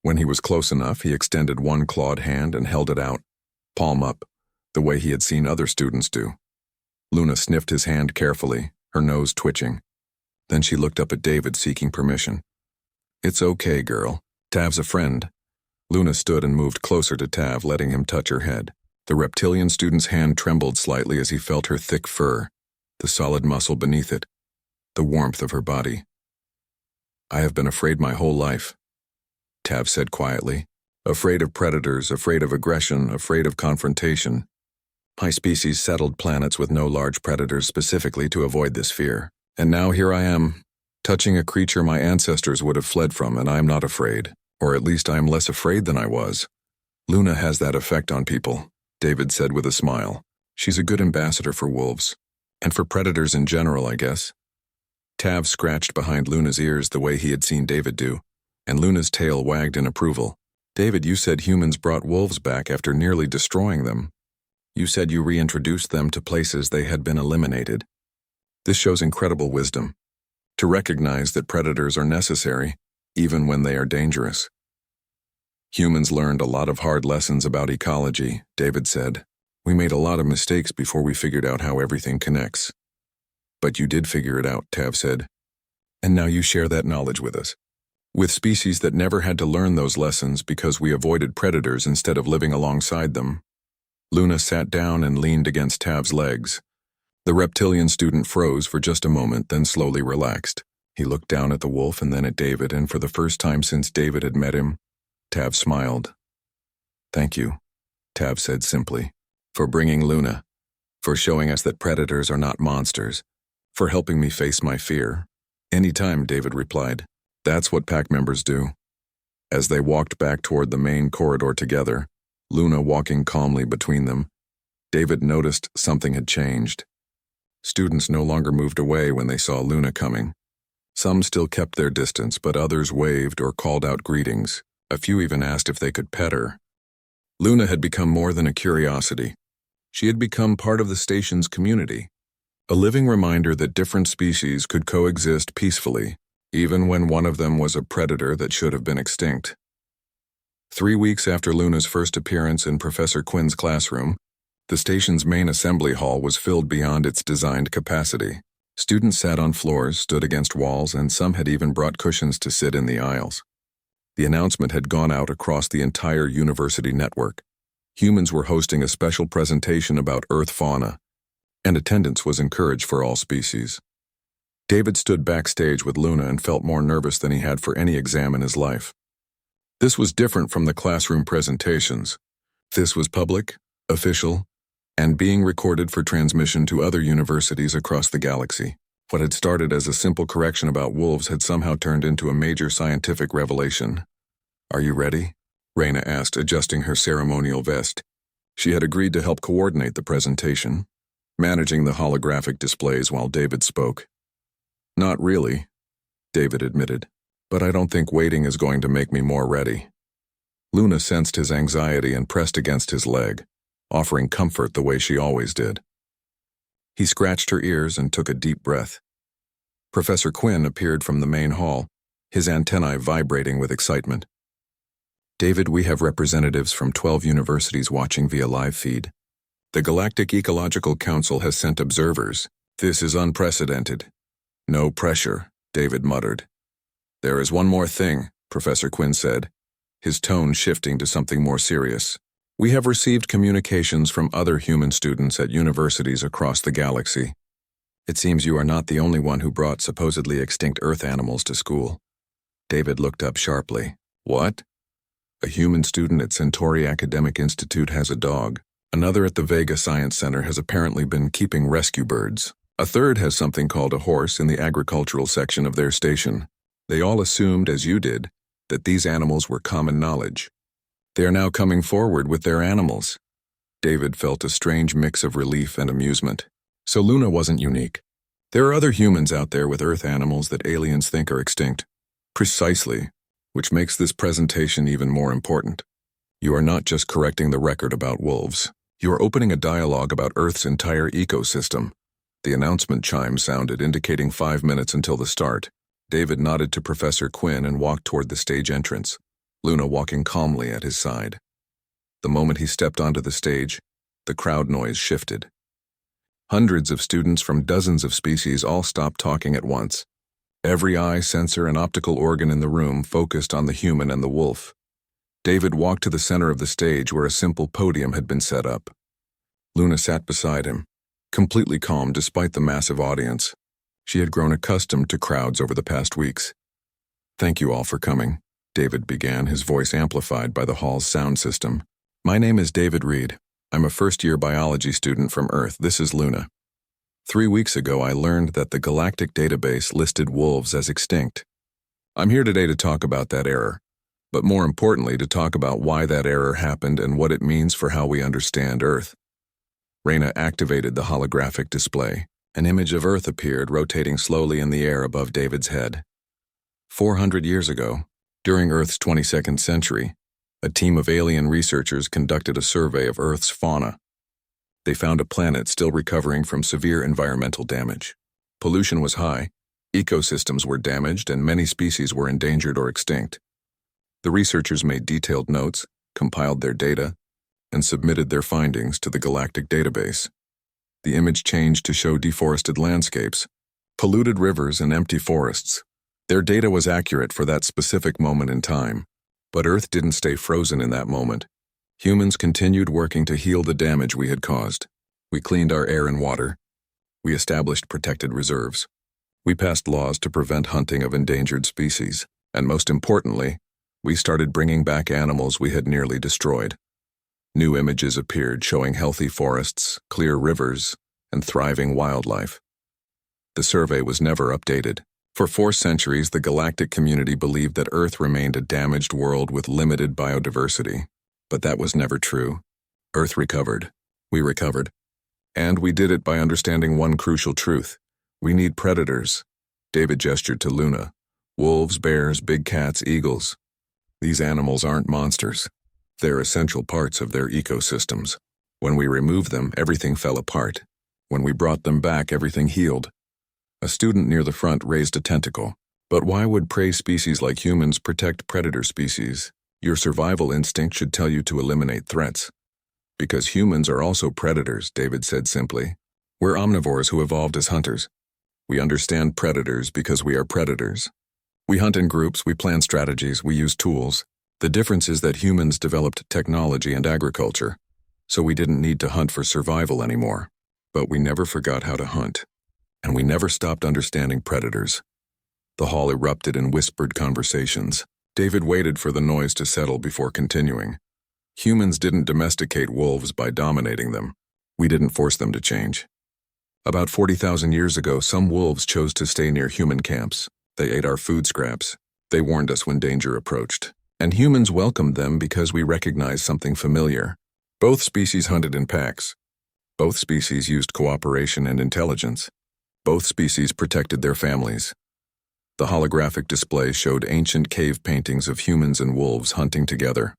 When he was close enough, he extended one clawed hand and held it out, palm up, the way he had seen other students do. Luna sniffed his hand carefully, her nose twitching. Then she looked up at David, seeking permission. "It's okay, girl. Tav's a friend." Luna stood and moved closer to Tav, letting him touch her head. The reptilian student's hand trembled slightly as he felt her thick fur, the solid muscle beneath it. the warmth of her body. "I have been afraid my whole life," Tav said quietly. "Afraid of predators, afraid of aggression, afraid of confrontation. My species settled planets with no large predators specifically to avoid this fear. And now here I am, touching a creature my ancestors would have fled from, and I am not afraid. Or at least I am less afraid than I was." "Luna has that effect on people," David said with a smile. "She's a good ambassador for wolves. And for predators in general, I guess." Tav scratched behind Luna's ears the way he had seen David do, and Luna's tail wagged in approval. "David, you said humans brought wolves back after nearly destroying them. You said you reintroduced them to places they had been eliminated. This shows incredible wisdom. To recognize that predators are necessary, even when they are dangerous." "Humans learned a lot of hard lessons about ecology," David said. "We made a lot of mistakes before we figured out how everything connects." "But you did figure it out," Tav said. "And now you share that knowledge with us. With species that never had to learn those lessons because we avoided predators instead of living alongside them." Luna sat down and leaned against Tav's legs. The reptilian student froze for just a moment, then slowly relaxed. He looked down at the wolf and then at David, and for the first time since David had met him, Tav smiled. "Thank you," Tav said simply, "for bringing Luna, for showing us that predators are not monsters, for helping me face my fear." "Anytime," David replied. "That's what pack members do." As they walked back toward the main corridor together, Luna walking calmly between them, David noticed something had changed. Students no longer moved away when they saw Luna coming. Some still kept their distance, but others waved or called out greetings. A few even asked if they could pet her. Luna had become more than a curiosity. She had become part of the station's community, a living reminder that different species could coexist peacefully, even when one of them was a predator that should have been extinct. 3 weeks after Luna's first appearance in Professor Quinn's classroom, the station's main assembly hall was filled beyond its designed capacity. Students sat on floors, stood against walls, and some had even brought cushions to sit in the aisles. The announcement had gone out across the entire university network. Humans were hosting a special presentation about Earth fauna, and attendance was encouraged for all species. David stood backstage with Luna and felt more nervous than he had for any exam in his life. This was different from the classroom presentations. This was public, official, and being recorded for transmission to other universities across the galaxy. What had started as a simple correction about wolves had somehow turned into a major scientific revelation. "Are you ready?" Raina asked, adjusting her ceremonial vest. She had agreed to help coordinate the presentation, managing the holographic displays while David spoke. "Not really," David admitted, "but I don't think waiting is going to make me more ready." Luna sensed his anxiety and pressed against his leg, offering comfort the way she always did. He scratched her ears and took a deep breath. Professor Quinn appeared from the main hall, his antennae vibrating with excitement. "David, we have representatives from 12 universities watching via live feed. The Galactic Ecological Council has sent observers. This is unprecedented." "No pressure," David muttered. "There is one more thing," Professor Quinn said, his tone shifting to something more serious. "We have received communications from other human students at universities across the galaxy. It seems you are not the only one who brought supposedly extinct Earth animals to school." David looked up sharply. "What?" "A human student at Centauri Academic Institute has a dog. Another at the Vega Science Center has apparently been keeping rescue birds. A third has something called a horse in the agricultural section of their station. They all assumed, as you did, that these animals were common knowledge. They are now coming forward with their animals." David felt a strange mix of relief and amusement. So Luna wasn't unique. There are other humans out there with Earth animals that aliens think are extinct. Precisely, which makes this presentation even more important. You are not just correcting the record about wolves. You are opening a dialogue about Earth's entire ecosystem. The announcement chime sounded, indicating 5 minutes until the start. David nodded to Professor Quinn and walked toward the stage entrance, Luna walking calmly at his side. The moment he stepped onto the stage, the crowd noise shifted. Hundreds of students from dozens of species all stopped talking at once. Every eye, sensor, and optical organ in the room focused on the human and the wolf. David walked to the center of the stage where a simple podium had been set up. Luna sat beside him, completely calm despite the massive audience. She had grown accustomed to crowds over the past weeks. "Thank you all for coming," David began, his voice amplified by the hall's sound system. "My name is David Reed. I'm a first-year biology student from Earth. This is Luna. 3 weeks ago, I learned that the Galactic database listed wolves as extinct. I'm here today to talk about that error, but more importantly, to talk about why that error happened and what it means for how we understand Earth." Raina activated the holographic display. An image of Earth appeared, rotating slowly in the air above David's head. 400 years ago, during Earth's 22nd century, a team of alien researchers conducted a survey of Earth's fauna. They found a planet still recovering from severe environmental damage. Pollution was high, ecosystems were damaged, and many species were endangered or extinct. The researchers made detailed notes, compiled their data, and submitted their findings to the Galactic database. The image changed to show deforested landscapes, polluted rivers, and empty forests. Their data was accurate for that specific moment in time, but Earth didn't stay frozen in that moment. Humans continued working to heal the damage we had caused. We cleaned our air and water. We established protected reserves. We passed laws to prevent hunting of endangered species. And most importantly, we started bringing back animals we had nearly destroyed. New images appeared showing healthy forests, clear rivers, and thriving wildlife. The survey was never updated. For 4 centuries, the galactic community believed that Earth remained a damaged world with limited biodiversity. But that was never true. Earth recovered. We recovered. And we did it by understanding one crucial truth. We need predators. David gestured to Luna. Wolves, bears, big cats, eagles. These animals aren't monsters. They're essential parts of their ecosystems. When we removed them, everything fell apart. When we brought them back, everything healed. A student near the front raised a tentacle. But why would prey species like humans protect predator species? Your survival instinct should tell you to eliminate threats. Because humans are also predators, David said simply. We're omnivores who evolved as hunters. We understand predators because we are predators. We hunt in groups, we plan strategies, we use tools. The difference is that humans developed technology and agriculture, so we didn't need to hunt for survival anymore. But we never forgot how to hunt, and we never stopped understanding predators. The hall erupted in whispered conversations. David waited for the noise to settle before continuing. Humans didn't domesticate wolves by dominating them. We didn't force them to change. About 40,000 years ago, some wolves chose to stay near human camps. They ate our food scraps. They warned us when danger approached. And humans welcomed them because we recognized something familiar. Both species hunted in packs. Both species used cooperation and intelligence. Both species protected their families. The holographic display showed ancient cave paintings of humans and wolves hunting together.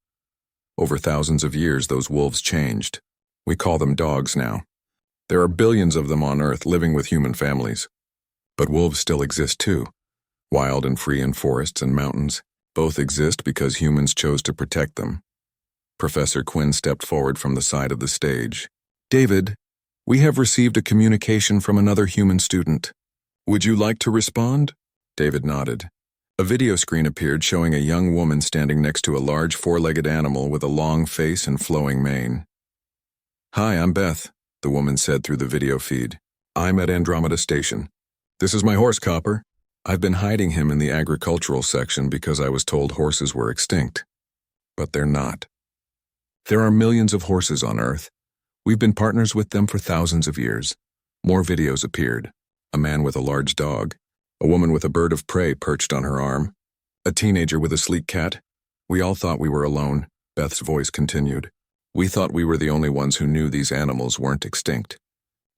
Over thousands of years, those wolves changed. We call them dogs now. There are billions of them on Earth living with human families. But wolves still exist too. Wild and free in forests and mountains. Both exist because humans chose to protect them. Professor Quinn stepped forward from the side of the stage. David, we have received a communication from another human student. Would you like to respond? David nodded. A video screen appeared showing a young woman standing next to a large 4-legged animal with a long face and flowing mane. Hi, I'm Beth, the woman said through the video feed. I'm at Andromeda Station. This is my horse, Copper. I've been hiding him in the agricultural section because I was told horses were extinct. But they're not. There are millions of horses on Earth. We've been partners with them for thousands of years. More videos appeared. A man with a large dog. A woman with a bird of prey perched on her arm. A teenager with a sleek cat. We all thought we were alone, Beth's voice continued. We thought we were the only ones who knew these animals weren't extinct.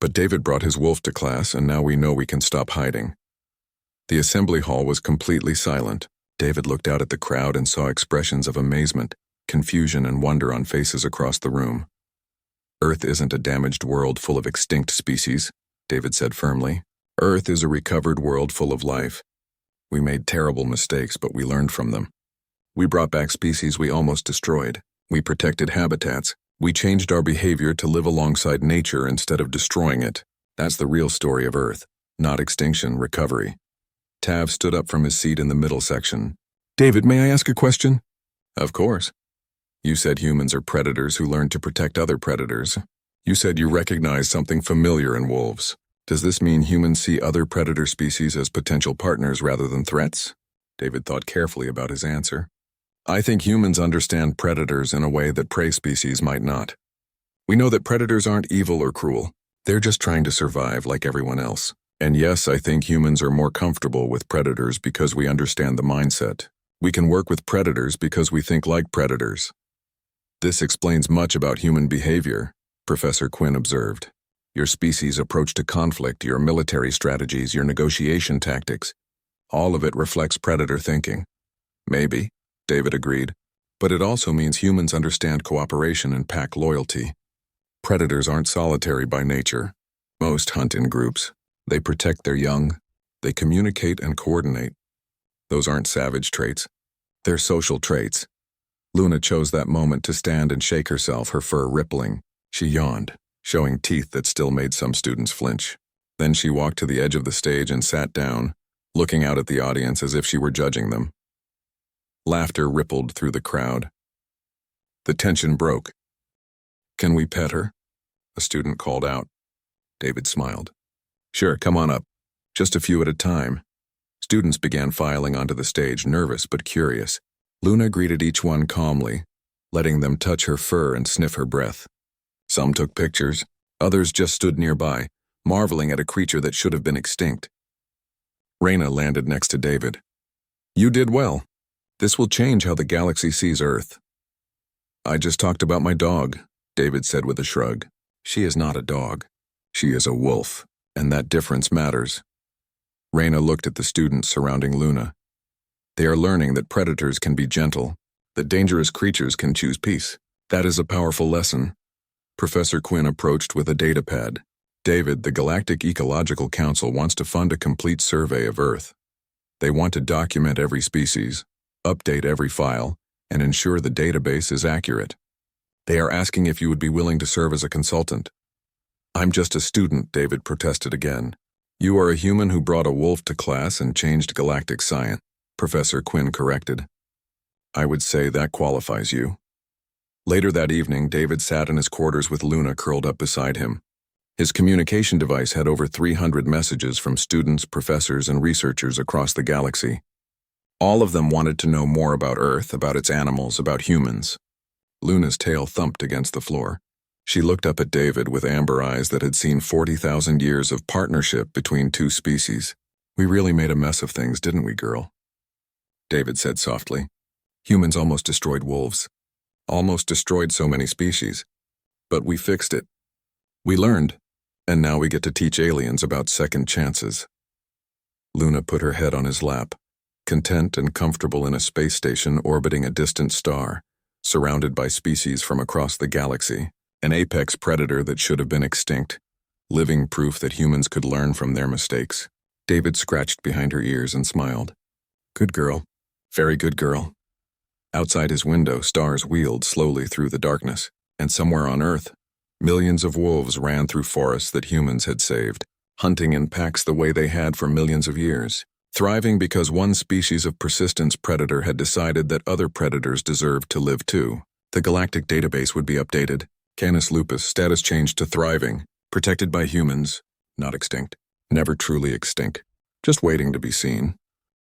But David brought his wolf to class, and now we know we can stop hiding. The assembly hall was completely silent. David looked out at the crowd and saw expressions of amazement, confusion, and wonder on faces across the room. Earth isn't a damaged world full of extinct species, David said firmly. Earth is a recovered world full of life. We made terrible mistakes, but we learned from them. We brought back species we almost destroyed. We protected habitats. We changed our behavior to live alongside nature instead of destroying it. That's the real story of Earth, not extinction, recovery. Tav stood up from his seat in the middle section. David, may I ask a question? Of course. You said humans are predators who learn to protect other predators. You said you recognized something familiar in wolves. Does this mean humans see other predator species as potential partners rather than threats? David thought carefully about his answer. I think humans understand predators in a way that prey species might not. We know that predators aren't evil or cruel. They're just trying to survive like everyone else. And yes, I think humans are more comfortable with predators because we understand the mindset. We can work with predators because we think like predators. This explains much about human behavior, Professor Quinn observed. Your species' approach to conflict, your military strategies, your negotiation tactics. All of it reflects predator thinking. Maybe, David agreed, but it also means humans understand cooperation and pack loyalty. Predators aren't solitary by nature. Most hunt in groups. They protect their young. They communicate and coordinate. Those aren't savage traits. They're social traits. Luna chose that moment to stand and shake herself, her fur rippling. She yawned, showing teeth that still made some students flinch. Then she walked to the edge of the stage and sat down, looking out at the audience as if she were judging them. Laughter rippled through the crowd. The tension broke. "Can we pet her?" a student called out. David smiled. "Sure, come on up. Just a few at a time." Students began filing onto the stage, nervous but curious. Luna greeted each one calmly, letting them touch her fur and sniff her breath. Some took pictures, others just stood nearby, marveling at a creature that should have been extinct. Raina landed next to David. "You did well. This will change how the galaxy sees Earth." "I just talked about my dog," David said with a shrug. "She is not a dog. She is a wolf, and that difference matters." Raina looked at the students surrounding Luna. They are learning that predators can be gentle, that dangerous creatures can choose peace. That is a powerful lesson. Professor Quinn approached with a data pad. "David, the Galactic Ecological Council wants to fund a complete survey of Earth. They want to document every species, update every file, and ensure the database is accurate. They are asking if you would be willing to serve as a consultant." "I'm just a student," David protested again. "You are a human who brought a wolf to class and changed galactic science," Professor Quinn corrected. "I would say that qualifies you." Later that evening, David sat in his quarters with Luna curled up beside him. His communication device had over 300 messages from students, professors, and researchers across the galaxy. All of them wanted to know more about Earth, about its animals, about humans. Luna's tail thumped against the floor. She looked up at David with amber eyes that had seen 40,000 years of partnership between two species. "We really made a mess of things, didn't we, girl?" David said softly. "Humans almost destroyed wolves. Almost destroyed so many species. But we fixed it. We learned, and now we get to teach aliens about second chances." Luna put her head on his lap, content and comfortable in a space station orbiting a distant star, surrounded by species from across the galaxy, an apex predator that should have been extinct, living proof that humans could learn from their mistakes. David scratched behind her ears and smiled. "Good girl. Very good girl." Outside his window, stars wheeled slowly through the darkness, and somewhere on Earth, millions of wolves ran through forests that humans had saved, hunting in packs the way they had for millions of years, thriving because one species of persistence predator had decided that other predators deserved to live too. The galactic database would be updated. Canis lupus status changed to thriving, protected by humans, not extinct, never truly extinct, just waiting to be seen.